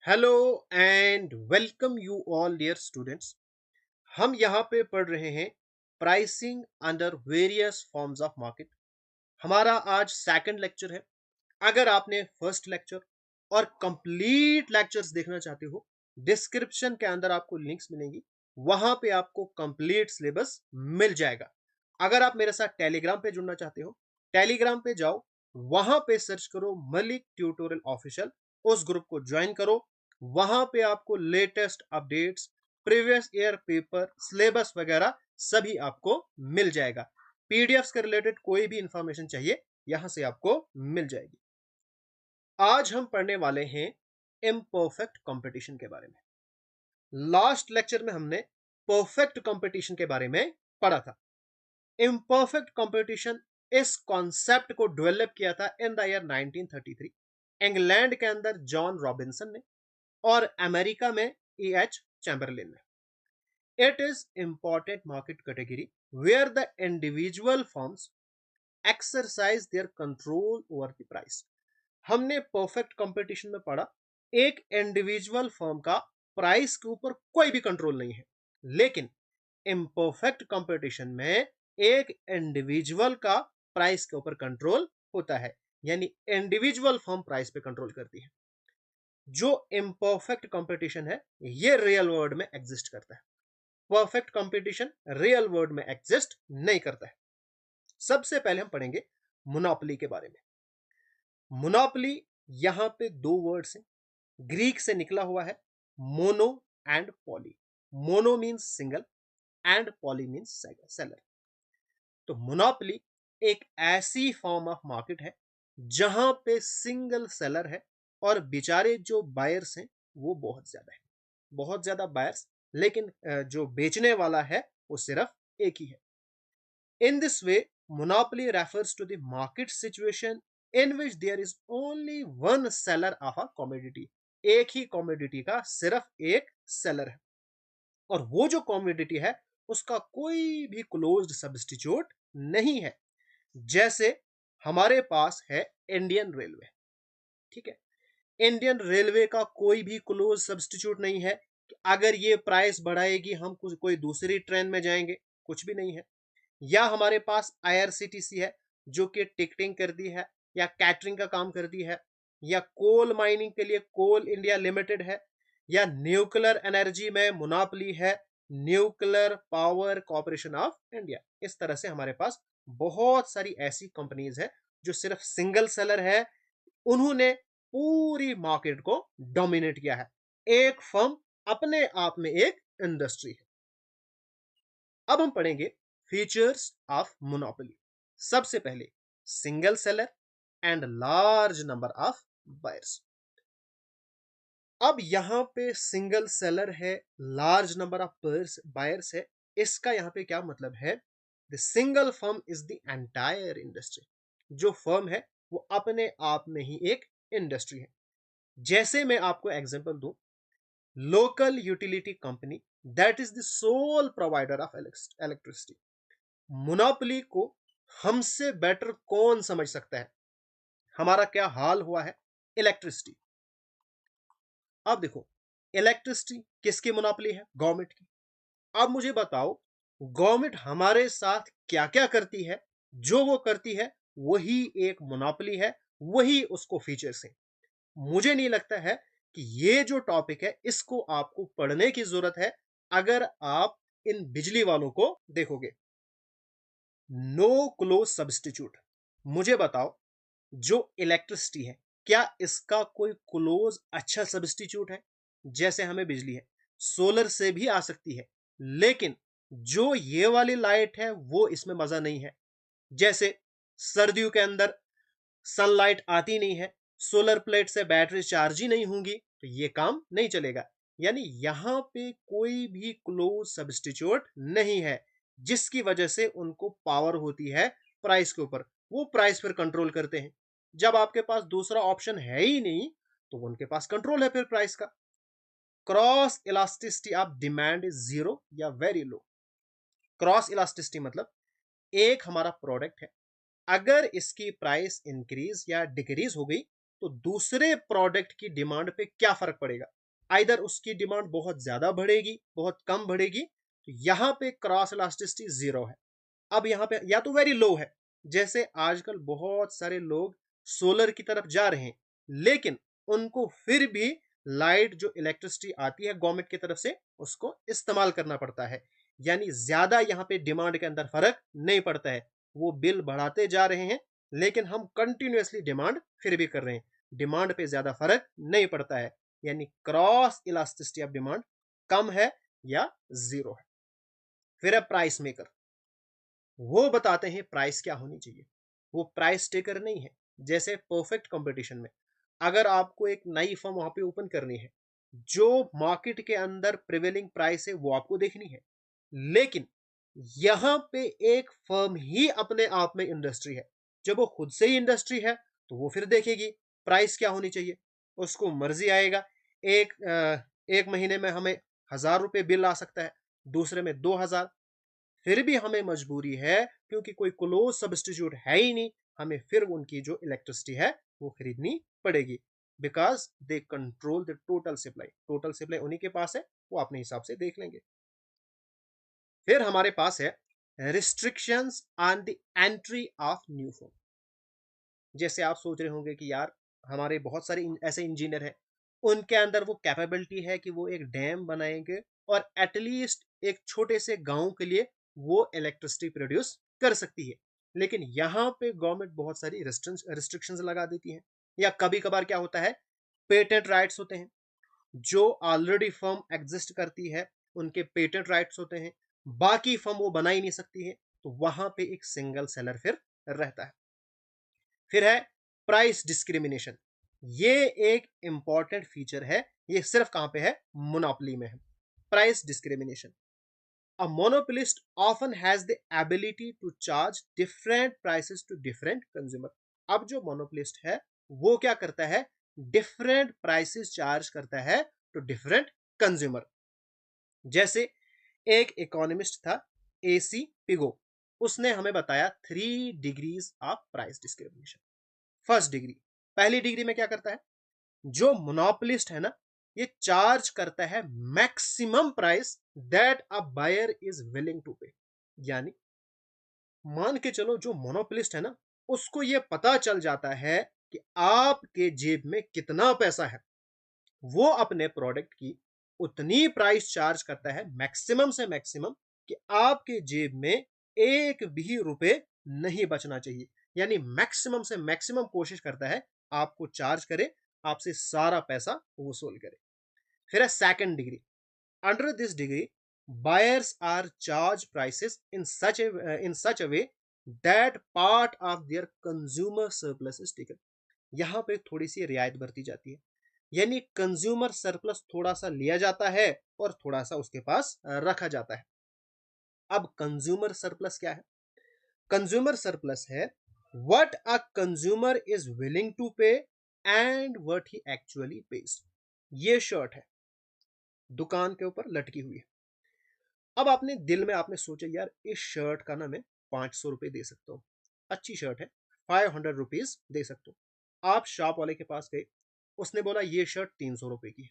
Hello and welcome you all dear students. हम यहाँ पे पढ़ रहे हैं pricing under various forms of market. हमारा आज सेकंड लेक्चर है। अगर आपने फर्स्ट लेक्चर और कंप्लीट लेक्चर्स देखना चाहते हो, डिस्क्रिप्शन के अंदर आपको लिंक्स मिलेंगी, वहां पे आपको कंप्लीट सिलेबस मिल जाएगा। अगर आप मेरे साथ टेलीग्राम पे जुड़ना चाहते हो, टेलीग्राम पे जाओ, वहां पे सर्च करो मलिक ट्यूटोरियल ऑफिशियल, उस ग्रुप को ज्वाइन करो। वहां पे आपको latest updates, previous year paper, syllabus वगैरह सभी आपको मिल जाएगा। पीडीएफ के रिलेटेड कोई भी इंफॉर्मेशन चाहिए, यहां से आपको मिल जाएगी। आज हम पढ़ने वाले हैं इम्परफेक्ट कंपटीशन के बारे में। लास्ट लेक्चर में हमने परफेक्ट कंपटीशन के बारे में पढ़ा था। इम्परफेक्ट कंपटीशन इस कॉन्सेप्ट को डेवलप किया था इन द ईयर 1933 इंग्लैंड के अंदर जॉन रॉबिन्सन ने और अमेरिका में एच चैम्बरलिन ने। It is important market category where the individual firms exercise their control over the price. हमने परफेक्ट कंपटीशन में पढ़ा, एक इंडिविजुअल फर्म का प्राइस के ऊपर कोई भी कंट्रोल नहीं है, लेकिन इम्परफेक्ट कंपटीशन में एक इंडिविजुअल का प्राइस के ऊपर कंट्रोल होता है, यानी इंडिविजुअल फर्म प्राइस पे कंट्रोल करती है। जो इम्परफेक्ट कंपटीशन है ये रियल वर्ल्ड में एग्जिस्ट करता है। परफेक्ट कंपटीशन रियल वर्ल्ड में एग्जिस्ट नहीं करता है। सबसे पहले हम पढ़ेंगे मोनोपोली के बारे में। मोनोपोली यहां पे दो वर्ड्स हैं, ग्रीक से निकला हुआ है, mono and poly. Mono means single and poly means seller. तो मोनोपोली एक ऐसी फॉर्म ऑफ मार्केट है जहां पे सिंगल सेलर है और बेचारे जो बायर्स हैं वो बहुत ज्यादा है, बहुत ज्यादा बायर्स, लेकिन जो बेचने वाला है वो सिर्फ एक ही है। In this way monopoly refers to the market situation in which there is only one seller of a commodity। एक ही कॉमोडिटी का सिर्फ एक सेलर है और वो जो कॉमोडिटी है उसका कोई भी क्लोज्ड सब्स्टिट्यूट नहीं है। जैसे हमारे पास है इंडियन रेलवे, ठीक है। इंडियन रेलवे का कोई भी क्लोज सब्स्टिट्यूट नहीं है कि अगर ये प्राइस बढ़ाएगी हम कोई दूसरी ट्रेन में जाएंगे, कुछ भी नहीं है। या हमारे पास आईआरसीटीसी है जो कि टिकटिंग करती है या कैटरिंग का काम करती है, या कोल माइनिंग के लिए कोल इंडिया लिमिटेड है, या न्यूक्लियर एनर्जी में मोनोपोली है nuclear power corporation of India. इस तरह से हमारे पास बहुत सारी ऐसी कंपनीज है जो सिर्फ सिंगल सेलर है, उन्होंने पूरी मार्केट को डोमिनेट किया है। एक फर्म अपने आप में एक इंडस्ट्री है। अब हम पढ़ेंगे फीचर्स ऑफ मोनोपोली। सबसे पहले single seller and large number of buyers. अब यहां पे सिंगल सेलर है, लार्ज नंबर ऑफ बायर्स है, इसका यहां पे क्या मतलब है? The single firm is the entire industry. जो फर्म है वो अपने आप में ही एक इंडस्ट्री है। जैसे मैं आपको एग्जांपल दूं, local utility company that is the sole provider of electricity. Monopoly को हमसे बेटर कौन समझ सकता है? हमारा क्या हाल हुआ है इलेक्ट्रिसिटी। अब देखो, इलेक्ट्रिसिटी किसकी मोनोपोली है? गवर्नमेंट की। अब मुझे बताओ, गवर्नमेंट हमारे साथ क्या क्या करती है? जो वो करती है वही एक मोनोपोली है, वही उसको फीचर्स है। मुझे नहीं लगता है कि ये जो टॉपिक है इसको आपको पढ़ने की जरूरत है अगर आप इन बिजली वालों को देखोगे। No close substitute. मुझे बताओ, जो इलेक्ट्रिसिटी है क्या इसका कोई क्लोज अच्छा सब्स्टिट्यूट है? जैसे हमें बिजली है, सोलर से भी आ सकती है, लेकिन जो ये वाली लाइट है वो इसमें मजा नहीं है। जैसे सर्दियों के अंदर सनलाइट आती नहीं है, सोलर प्लेट से बैटरी चार्ज ही नहीं होंगी, तो ये काम नहीं चलेगा। यानी यहां पे कोई भी क्लोज सब्स्टिट्यूट नहीं है जिसकी वजह से उनको पावर होती है प्राइस के ऊपर, वो प्राइस पर कंट्रोल करते हैं। जब आपके पास दूसरा ऑप्शन है ही नहीं तो उनके पास कंट्रोल है फिर प्राइस का। Cross elasticity of demand is zero या वेरी लो। क्रॉस इलास्टिसिटी मतलब एक हमारा प्रोडक्ट है, अगर इसकी प्राइस इंक्रीज या डिक्रीज हो गई तो दूसरे प्रोडक्ट की डिमांड पे क्या फर्क पड़ेगा? आइदर उसकी डिमांड बहुत ज्यादा बढ़ेगी, बहुत कम बढ़ेगी, तो यहां पे क्रॉस इलास्टिसिटी जीरो है। अब यहाँ पे या तो वेरी लो है, जैसे आजकल बहुत सारे लोग सोलर की तरफ जा रहे हैं, लेकिन उनको फिर भी लाइट जो इलेक्ट्रिसिटी आती है गवर्नमेंट की तरफ से उसको इस्तेमाल करना पड़ता है। यानी ज्यादा यहाँ पे डिमांड के अंदर फर्क नहीं पड़ता है। वो बिल बढ़ाते जा रहे हैं, लेकिन हम कंटिन्यूअसली डिमांड फिर भी कर रहे हैं। डिमांड पे ज्यादा फर्क नहीं पड़ता है। यानी क्रॉस इलास्टिसिटी ऑफ डिमांड कम है या जीरो है। फिर है प्राइस मेकर। वो बताते हैं प्राइस क्या होनी चाहिए। वो प्राइस टेकर नहीं है। जैसे परफेक्ट कंपटीशन में अगर आपको एक नई फर्म वहां पे ओपन करनी है, जो मार्केट के अंदर प्रिवेलिंग प्राइस है वो आपको देखनी है। लेकिन यहां पे एक फर्म ही अपने आप में इंडस्ट्री है। जब वो खुद से ही इंडस्ट्री है तो वो फिर देखेगी प्राइस क्या होनी चाहिए। उसको मर्जी आएगा। एक महीने में हमें 1,000 रुपए बिल आ सकता है, दूसरे में 2,000। फिर भी हमें मजबूरी है, क्योंकि कोई क्लोज सब्स्टिट्यूट है ही नहीं, हमें फिर उनकी जो इलेक्ट्रिसिटी है वो खरीदनी पड़ेगी। Because they control the total supply उन्हीं के पास है, वो अपने हिसाब से देख लेंगे। फिर हमारे पास है restrictions on the entry of new firm. जैसे आप सोच रहे होंगे कि यार हमारे बहुत सारे ऐसे इंजीनियर हैं, उनके अंदर वो कैपेबिलिटी है कि वो एक डैम बनाएंगे और एटलीस्ट एक छोटे से गांव के लिए वो इलेक्ट्रिसिटी प्रोड्यूस कर सकती है। लेकिन यहाँ पे गवर्नमेंट बहुत सारी रिस्ट्रिक्शंस लगा देती है। या कभी कभार क्या होता है, पेटेंट राइट्स होते हैं। जो ऑलरेडी फर्म एग्जिस्ट करती है उनके पेटेंट राइट्स होते हैं, बाकी फर्म वो बना ही नहीं सकती है, तो वहां पे एक सिंगल सेलर फिर रहता है। फिर है प्राइस डिस्क्रिमिनेशन। ये एक इंपॉर्टेंट फीचर है। ये सिर्फ कहां पे है? मोनोपोली में है। Price discrimination. A monopolist often has the ability to charge different prices to different consumer. अब जो मोनोपोलिस्ट है वो क्या करता है? डिफरेंट प्राइसेस चार्ज करता है टू डिफरेंट कंज्यूमर। जैसे एक इकोनॉमिस्ट था, एसी पिगो। उसने हमें बताया 3 degrees of price discrimination. First degree, पहली डिग्री में क्या करता है? जो मोनोपोलिस्ट है ना, ये चार्ज करता है maximum price that a buyer is willing to pay. यानी मान के चलो जो मोनोपोलिस्ट है ना, उसको ये पता चल जाता है कि आपके जेब में कितना पैसा है, वो अपने प्रोडक्ट की उतनी प्राइस चार्ज करता है मैक्सिमम से मैक्सिमम, कि आपके जेब में एक भी रुपए नहीं बचना चाहिए। यानी मैक्सिमम से मैक्सिमम कोशिश करता है आपको चार्ज करे, आपसे सारा पैसा वसूल करे। फिर है second degree. Under this degree buyers are charged prices in such a way that part of their consumer surplus is taken। यहां पे थोड़ी सी रियायत बरती जाती है। यानी कंज्यूमर सरप्लस थोड़ा सा लिया जाता है और थोड़ा सा उसके पास रखा जाता है। अब कंज्यूमर सरप्लस क्या है? कंज्यूमर सरप्लस है what a consumer is willing to pay and what he actually pays. ये शर्ट है, दुकान के ऊपर लटकी हुई है। अब आपने दिल में आपने सोचा यार इस शर्ट का ना मैं 500 रुपये दे सकता हूँ, अच्छी शर्ट है, 500 रुपीज दे सकता हूँ। आप शॉप वाले के पास गए, उसने बोला ये शर्ट 300 रुपए की है।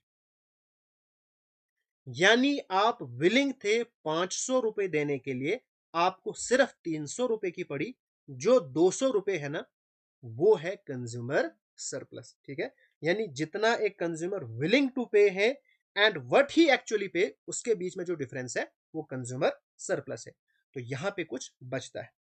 यानी आप विलिंग थे 500 रुपए देने के लिए, आपको सिर्फ 300 रुपए की पड़ी। जो 200 रुपए है ना, वो है कंज्यूमर सरप्लस। ठीक है, यानी जितना एक कंज्यूमर विलिंग टू पे है एंड व्हाट ही एक्चुअली पे, उसके बीच में जो डिफरेंस है वो कंज्यूमर सरप्लस है। तो यहां पे कुछ बचता है।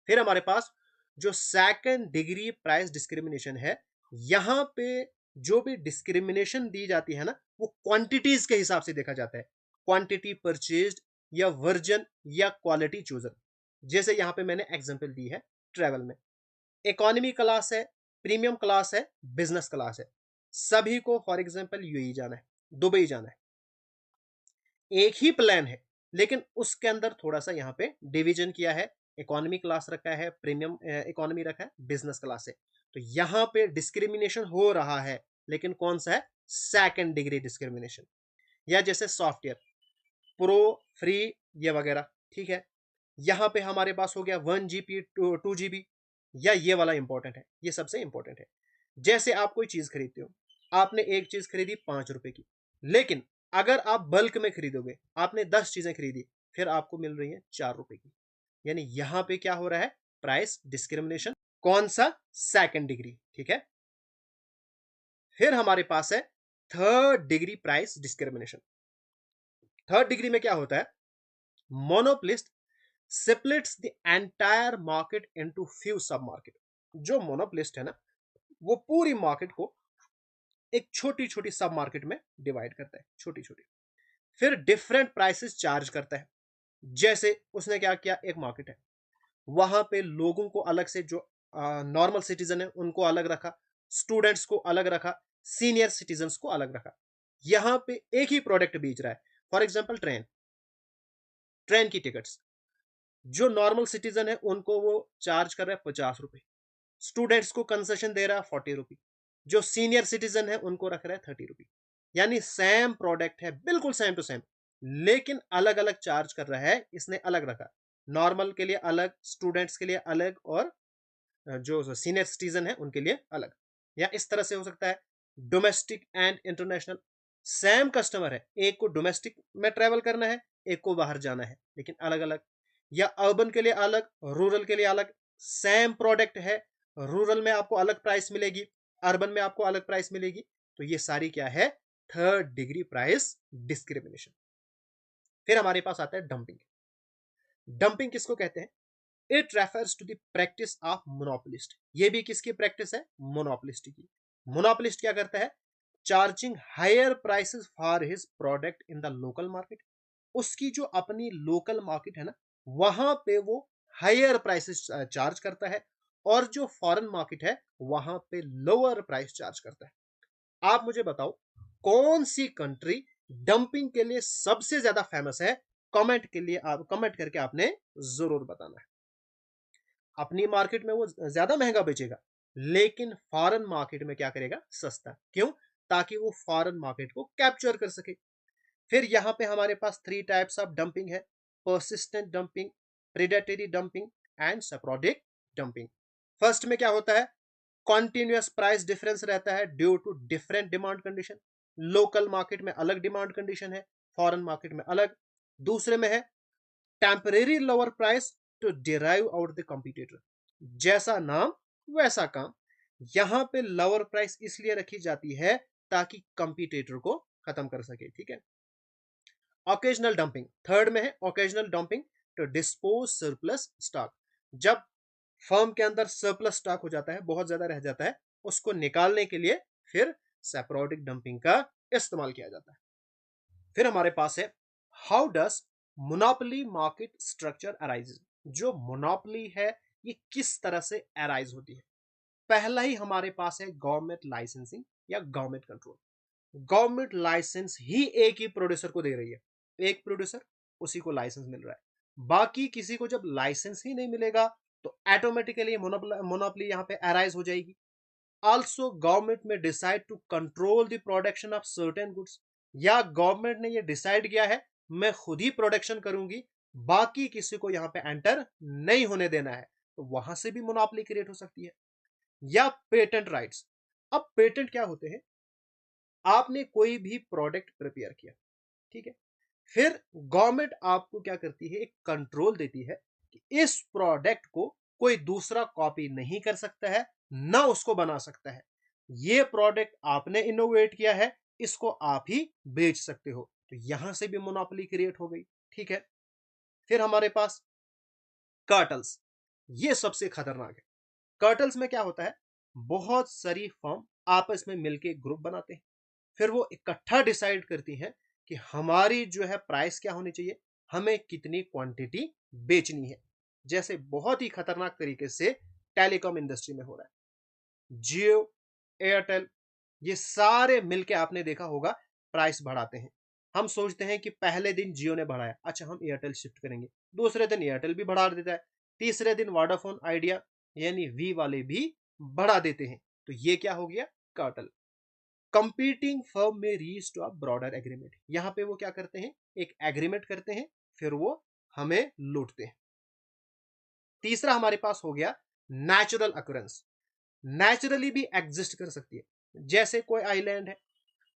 फिर हमारे पास जो सेकंड डिग्री प्राइस डिस्क्रिमिनेशन है, यहां पे जो भी डिस्क्रिमिनेशन दी जाती है ना, वो क्वांटिटीज के हिसाब से देखा जाता है। क्वांटिटी परचेज्ड या वर्जन या क्वालिटी चूजर। जैसे यहां पे मैंने एग्जांपल दी है ट्रेवल में, इकोनॉमी क्लास है, प्रीमियम क्लास है, बिजनेस क्लास है। सभी को फॉर एग्जांपल यूएई जाना है, दुबई जाना है, एक ही प्लान है, लेकिन उसके अंदर थोड़ा सा यहाँ पे डिवीजन किया है। इकोनॉमी क्लास रखा है, प्रीमियम इकोनॉमी रखा है, बिजनेस क्लास है। तो यहाँ पे डिस्क्रिमिनेशन हो रहा है, लेकिन कौन सा है? Second degree discrimination. या जैसे सॉफ्टवेयर प्रो, फ्री, ये वगैरह। ठीक है, यहाँ पे हमारे पास हो गया 1 GB 2 GB, या ये वाला इंपॉर्टेंट है, ये सबसे इंपॉर्टेंट है। जैसे आप कोई चीज खरीदते हो, आपने एक चीज खरीदी 5 रुपए की, लेकिन अगर आप बल्क में खरीदोगे, आपने 10 चीजें खरीदी, फिर आपको मिल रही है 4 रुपए की। यानी यहां पे क्या हो रहा है? Price discrimination. कौन सा? Second degree. ठीक है। फिर हमारे पास है third degree price discrimination. Third degree में क्या होता है? Monopolist splits the entire market into few सब मार्केट। जो मोनोपोलिस्ट है ना, वो पूरी मार्केट को एक छोटी छोटी सब मार्केट में डिवाइड करता है, छोटी छोटी। फिर डिफरेंट प्राइसेस चार्ज करता है। जैसे उसने क्या किया, एक मार्केट है, वहां पे लोगों को अलग से, जो नॉर्मल सिटीजन है उनको अलग रखा, स्टूडेंट्स को अलग रखा, सीनियर सिटीजन को अलग रखा। यहां पे एक ही प्रोडक्ट बेच रहा है। फॉर एग्जाम्पल ट्रेन, ट्रेन की टिकट्स, जो नॉर्मल सिटीजन है उनको वो चार्ज कर रहा है 50 रुपए, स्टूडेंट्स को कंसेशन दे रहा है 40 रुपी, जो सीनियर सिटीजन है उनको रख रहा है 30 रुपी। यानी सेम प्रोडक्ट है, बिल्कुल सेम टू सेम, लेकिन अलग अलग चार्ज कर रहा है, इसने अलग रखा। नॉर्मल के लिए अलग, स्टूडेंट्स के लिए अलग, और जो सीनियर सिटीजन है उनके लिए अलग। या इस तरह से हो सकता है domestic and international. Same customer है, एक को डोमेस्टिक में ट्रेवल करना है, एक को बाहर जाना है, लेकिन अलग अलग। या अर्बन के लिए अलग, रूरल के लिए अलग। सेम प्रोडक्ट है, रूरल में आपको अलग प्राइस मिलेगी, अर्बन में आपको अलग प्राइस मिलेगी। तो ये सारी क्या है? Third degree price discrimination. फिर हमारे पास आता है डंपिंग। डंपिंग किसको कहते हैं? It refers to the practice of monopolist. ये भी किसकी प्रैक्टिस है? मोनोपोलिस्ट की। मोनोपोलिस्ट क्या करता है? Charging higher prices for his product in the local market. उसकी जो अपनी लोकल मार्केट है ना, वहां पे वो हायर प्राइसेस चार्ज करता है, और जो फॉरेन मार्केट है वहां पे लोअर प्राइस चार्ज करता है। आप मुझे बताओ, कौन सी कंट्री डंपिंग के लिए सबसे ज्यादा फेमस है? कमेंट के लिए, आप कमेंट करके आपने जरूर बताना है। अपनी मार्केट में वो ज्यादा महंगा बेचेगा, लेकिन फॉरेन मार्केट में क्या करेगा? सस्ता। क्यों? ताकि वो फॉरेन मार्केट को कैप्चर कर सके। फिर यहां पे हमारे पास 3 टाइप्स ऑफ डंपिंग है: persistent dumping, predatory dumping and sporadic dumping. First में क्या होता है? कॉन्टिन्यूअस प्राइस डिफरेंस रहता है due to different demand condition. Local market में अलग डिमांड कंडीशन है, फॉरेन मार्केट में अलग। दूसरे में है temporary lower price to derive out the competitor. जैसा नाम वैसा काम। यहां पे लोअर प्राइस इसलिए रखी जाती है ताकि कंपटीटर को खत्म कर सके। ठीक है। ओकेजनल डंपिंग थर्ड में है। Occasional dumping to dispose surplus stock. जब फर्म के अंदर सरप्लस स्टॉक हो जाता है, बहुत ज्यादा रह जाता है, उसको निकालने के लिए फिर सेप्रोडिक डंपिंग का इस्तेमाल किया जाता है। फिर हमारे पास है how does monopoly market structure arise. जो मोनोपोली है ये किस तरह से अराइज होती है? पहला ही हमारे पास है गवर्नमेंट लाइसेंसिंग या गवर्नमेंट कंट्रोल। गवर्नमेंट लाइसेंस ही एक ही प्रोड्यूसर को दे रही है, एक प्रोड्यूसर, उसी को लाइसेंस मिल रहा है। बाकी किसी को जब लाइसेंस ही नहीं मिलेगा तो ऑटोमेटिकली मोनोपोली यहां पे अराइज हो जाएगी। Also government may decide to control the production of certain goods. या गवर्नमेंट ने ये डिसाइड किया है मैं खुद ही प्रोडक्शन करूंगी, बाकी किसी को यहां पे एंटर नहीं होने देना है, तो वहां से भी मोनोपोली क्रिएट हो सकती है। या पेटेंट राइट्स। अब पेटेंट क्या होते हैं? आपने कोई भी प्रोडक्ट प्रिपेयर किया, ठीक है, फिर गवर्नमेंट आपको क्या करती है? एक कंट्रोल देती है कि इस प्रोडक्ट को कोई दूसरा कॉपी नहीं कर सकता है, ना उसको बना सकता है। ये प्रोडक्ट आपने इनोवेट किया है, इसको आप ही बेच सकते हो। तो यहां से भी मोनोपोली क्रिएट हो गई। ठीक है। फिर हमारे पास कार्टल्स, ये सबसे खतरनाक है। कार्टल्स में क्या होता है? बहुत सारी फर्म आपस में मिलकर एक ग्रुप बनाते हैं, फिर वो इकट्ठा डिसाइड करती हैं कि हमारी जो है प्राइस क्या होनी चाहिए, हमें कितनी क्वांटिटी बेचनी है। जैसे बहुत ही खतरनाक तरीके से टेलीकॉम इंडस्ट्री में हो रहा है। जियो, एयरटेल, ये सारे मिलके आपने देखा होगा प्राइस बढ़ाते हैं। हम सोचते हैं कि पहले दिन जियो ने बढ़ाया, अच्छा हम एयरटेल शिफ्ट करेंगे, दूसरे दिन एयरटेल भी बढ़ा देता है, तीसरे दिन वोडाफोन आइडिया यानी वी वाले भी बढ़ा देते हैं। तो ये क्या हो गया? Cartel. Competing firm may reach to a broader agreement. यहां पे वो क्या करते हैं? एक एग्रीमेंट करते हैं, फिर वो हमें लूटते हैं। तीसरा हमारे पास हो गया नेचुरल अक्रेंस। नेचुरली भी एग्जिस्ट कर सकती है। जैसे कोई आइलैंड है,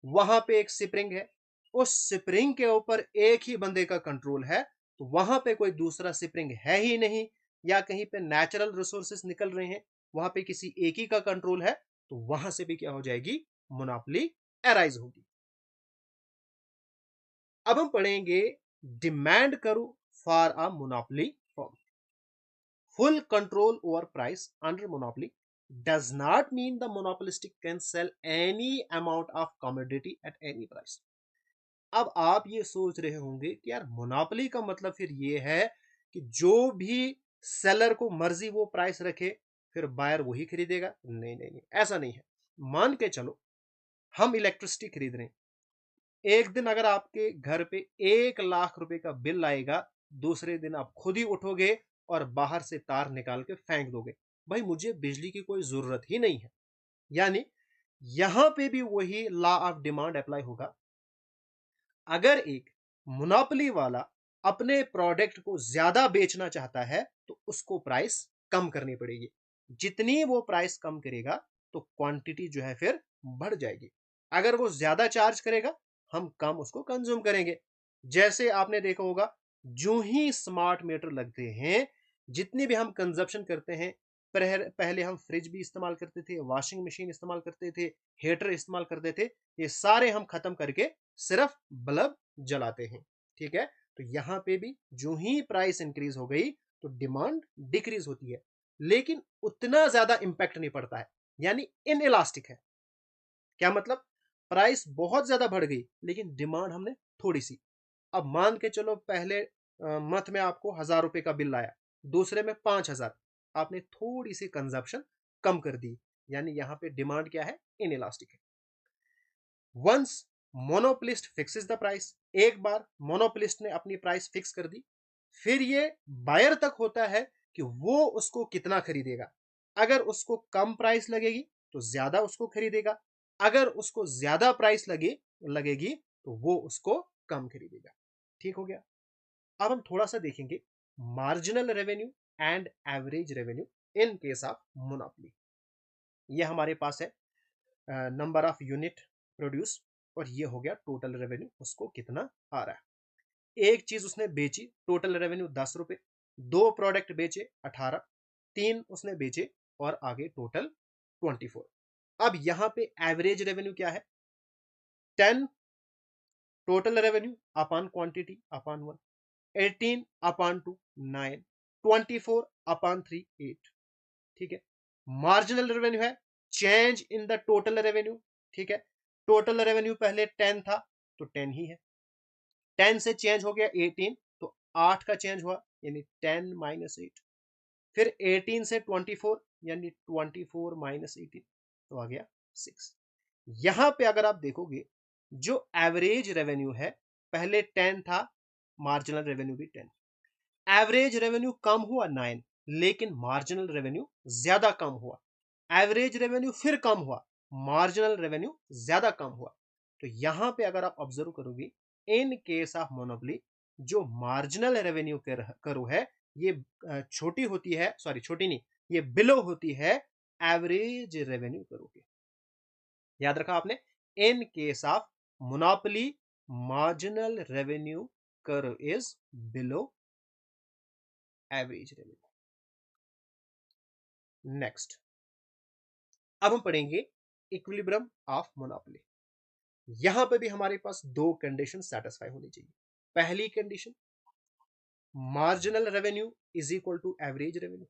वहां पे एक स्प्रिंग है, उस स्प्रिंग के ऊपर एक ही बंदे का कंट्रोल है, तो वहां पे कोई दूसरा स्प्रिंग है ही नहीं, या कहीं पे नेचुरल रिसोर्सेस निकल रहे हैं, वहां पे किसी एक ही का कंट्रोल है, तो वहां से भी क्या हो जाएगी, मोनोपोली अराइज होगी। अब हम पढ़ेंगे डिमांड करो for a monopoly form. Full control over price under monopoly does not mean the monopolistic can sell any amount of commodity at any price. अब आप ये सोच रहे होंगे कि यार मोनोपोली का मतलब फिर ये है कि जो भी सेलर को मर्जी वो प्राइस रखे, फिर बायर वही खरीदेगा। नहीं नहीं नहीं, ऐसा नहीं है। मान के चलो हम इलेक्ट्रिसिटी खरीद रहे हैं, एक दिन अगर आपके घर पे 1 लाख रुपए का बिल आएगा, दूसरे दिन आप खुद ही उठोगे और बाहर से तार निकाल के फेंक दोगे, भाई मुझे बिजली की कोई जरूरत ही नहीं है। यानी यहां पे भी वही लॉ ऑफ डिमांड अप्लाई होगा। अगर एक मोनोपोली वाला अपने प्रोडक्ट को ज्यादा बेचना चाहता है, तो उसको प्राइस कम करनी पड़ेगी। जितनी वो प्राइस कम करेगा, तो क्वांटिटी जो है फिर बढ़ जाएगी। अगर वो ज्यादा चार्ज करेगा, हम कम उसको कंज्यूम करेंगे। जैसे आपने देखा होगा, जो ही स्मार्ट मीटर लगते हैं, जितनी भी हम कंजप्शन करते हैं, पहले हम फ्रिज भी इस्तेमाल करते थे, वॉशिंग मशीन इस्तेमाल करते थे, हीटर इस्तेमाल करते थे, ये सारे हम खत्म करके सिर्फ बल्ब जलाते हैं। ठीक है, तो यहां पे भी जो ही प्राइस इंक्रीज हो गई, तो डिमांड डिक्रीज होती है, लेकिन उतना ज्यादा इंपैक्ट नहीं पड़ता है, यानी इन इलास्टिक है। क्या मतलब, प्राइस बहुत ज्यादा बढ़ गई लेकिन डिमांड हमने थोड़ी सी। अब मान के चलो पहले मंथ में आपको 1,000 रुपए का बिल आया, दूसरे में 5,000, आपने थोड़ी सी कंजप्शन कम कर दी, यानी यहां पे डिमांड क्या है, इन इलास्टिक है। Once monopolist fixes the price, एक बार मोनोपोलिस्ट ने अपनी प्राइस फिक्स कर दी, फिर ये बायर तक होता है कि वो उसको कितना खरीदेगा। अगर उसको कम प्राइस लगेगी, तो ज्यादा उसको खरीदेगा। अगर उसको ज्यादा प्राइस लगेगी, तो वो उसको कम खरीदेगा। ठीक हो गया। अब हम थोड़ा सा देखेंगे marginal revenue and average revenue in case of monopoly. ये हमारे पास है नंबर ऑफ यूनिट प्रोड्यूस, और ये हो गया टोटल रेवेन्यू, उसको कितना आ रहा है। एक चीज उसने बेची, टोटल रेवेन्यू 10 रुपए, दो प्रोडक्ट बेचे 18, तीन उसने बेचे और आगे टोटल 24। अब यहां पे एवरेज रेवेन्यू क्या है, 10 total revenue upon quantity upon 1, 18 upon 2 9, 24 upon 3 8। ठीक है। मार्जिनल रेवेन्यू है change in the total revenue. ठीक है, टोटल रेवेन्यू पहले 10 था, तो 10 ही है, 10 से चेंज हो गया 18, तो 8 का चेंज हुआ, यानी 10 माइनस 8। फिर 18 से 24, यानी 24 माइनस 18, तो आ गया 6। यहां पे अगर आप देखोगे, जो एवरेज रेवेन्यू है, पहले 10 था, मार्जिनल रेवेन्यू भी 10, एवरेज रेवेन्यू कम हुआ 9, लेकिन मार्जिनल रेवेन्यू ज्यादा कम हुआ। एवरेज रेवेन्यू फिर कम हुआ, मार्जिनल रेवेन्यू ज्यादा कम हुआ। तो यहां पे अगर आप ऑब्जर्व करोगे, इन केस ऑफ मोनोपोली, जो मार्जिनल रेवेन्यू करो है, ये छोटी होती है, सॉरी छोटी नहीं, ये बिलो होती है एवरेज रेवेन्यू करो के। याद रखा आपने, in case of monopoly marginal revenue curve is below average revenue. Next, अब हम पढ़ेंगे इक्विलिब्रियम ऑफ मोनोपोली। यहां पे भी हमारे पास दो कंडीशन सेटिस्फाई होनी चाहिए। पहली condition, marginal revenue is equal to average revenue.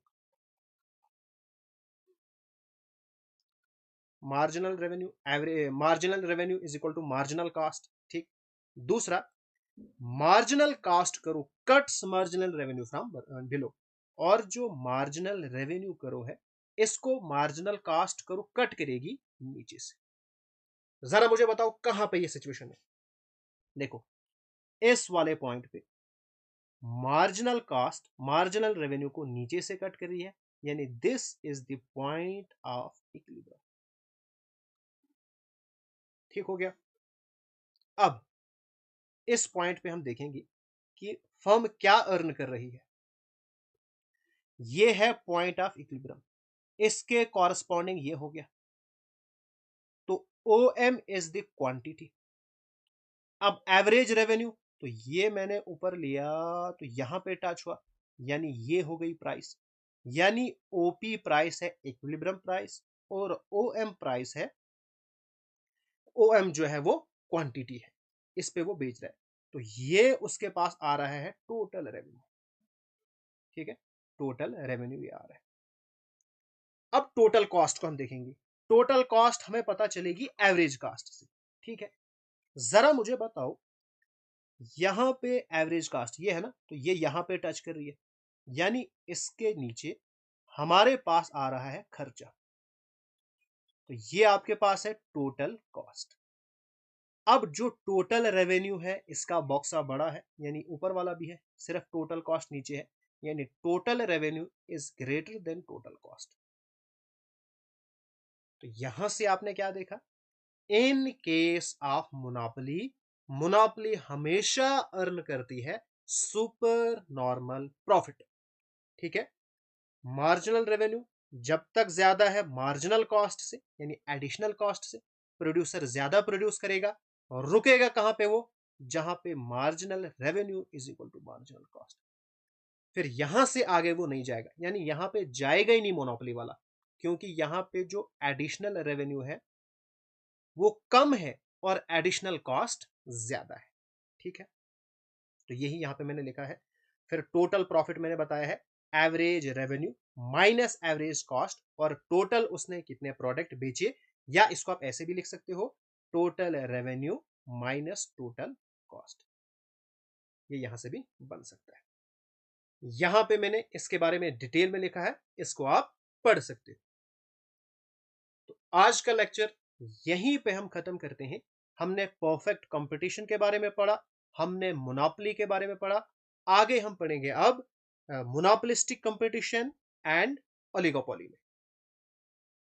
Marginal revenue is equal to marginal cost. ठीक। दूसरा, marginal cost curve cuts marginal revenue from below, और जो मार्जिनल रेवेन्यू करो है, इसको मार्जिनल कास्ट करो कट करेगी नीचे से। जरा मुझे बताओ कहां पे ये सिचुएशन है। देखो, इस वाले पॉइंट पे मार्जिनल कास्ट मार्जिनल रेवेन्यू को नीचे से कट कर रही है, यानी this is the point of equilibrium. ठीक हो गया। अब इस पॉइंट पे हम देखेंगे कि फर्म क्या अर्न कर रही है। ये है पॉइंट ऑफ इक्विलिब्रियम। इसके कॉरस्पॉन्डिंग ये हो गया। तो O M is the quantity. अब एवरेज रेवेन्यू, तो ये मैंने ऊपर लिया तो यहां पे टच हुआ, यानी ये हो गई प्राइस। यानी ओपी प्राइस है इक्विलिब्रियम प्राइस, और ओ एम प्राइस है, ओ एम जो है वो क्वांटिटी है, इस पे वो बेच रहा है। तो ये उसके पास आ रहा है टोटल रेवेन्यू। ठीक है, टोटल रेवेन्यू ये आ रहा है। अब टोटल कॉस्ट को हम देखेंगे। टोटल कॉस्ट हमें पता चलेगी एवरेज कॉस्ट से। ठीक है, जरा मुझे बताओ, यहां पे एवरेज कॉस्ट ये है ना, तो ये यहां पे टच कर रही है, यानी इसके नीचे हमारे पास आ रहा है खर्चा। तो ये आपके पास है टोटल कॉस्ट। अब जो टोटल रेवेन्यू है इसका बॉक्सा बड़ा है, यानी ऊपर वाला भी है, सिर्फ टोटल कॉस्ट नीचे है, यानी total revenue is greater than total cost. तो यहां से आपने क्या देखा, in case of monopoly, monopoly हमेशा अर्न करती है सुपर नॉर्मल प्रॉफिट। ठीक है, मार्जिनल रेवेन्यू जब तक ज्यादा है मार्जिनल कॉस्ट से, यानी एडिशनल कॉस्ट से, प्रोड्यूसर ज्यादा प्रोड्यूस करेगा, और रुकेगा कहां पे वो, जहां पे marginal revenue is equal to marginal cost. फिर यहां से आगे वो नहीं जाएगा, यानी यहां पे जाएगा ही नहीं मोनोपोली वाला, क्योंकि यहां पे जो एडिशनल रेवेन्यू है वो कम है और एडिशनल कॉस्ट ज्यादा है। ठीक है, तो यही यहां पे मैंने लिखा है। फिर टोटल प्रॉफिट मैंने बताया है average revenue minus average cost, और टोटल उसने कितने प्रोडक्ट बेचे, या इसको आप ऐसे भी लिख सकते हो, total revenue minus total cost. ये यहां से भी बन सकता है। यहां पे मैंने इसके बारे में डिटेल में लिखा है, इसको आप पढ़ सकते हो। तो आज का लेक्चर यहीं पे हम खत्म करते हैं। हमने परफेक्ट कंपटीशन के बारे में पढ़ा, हमने मोनोपोली के बारे में पढ़ा, आगे हम पढ़ेंगे अब मोनोपोलिस्टिक कंपटीशन एंड ओलिगोपोली में।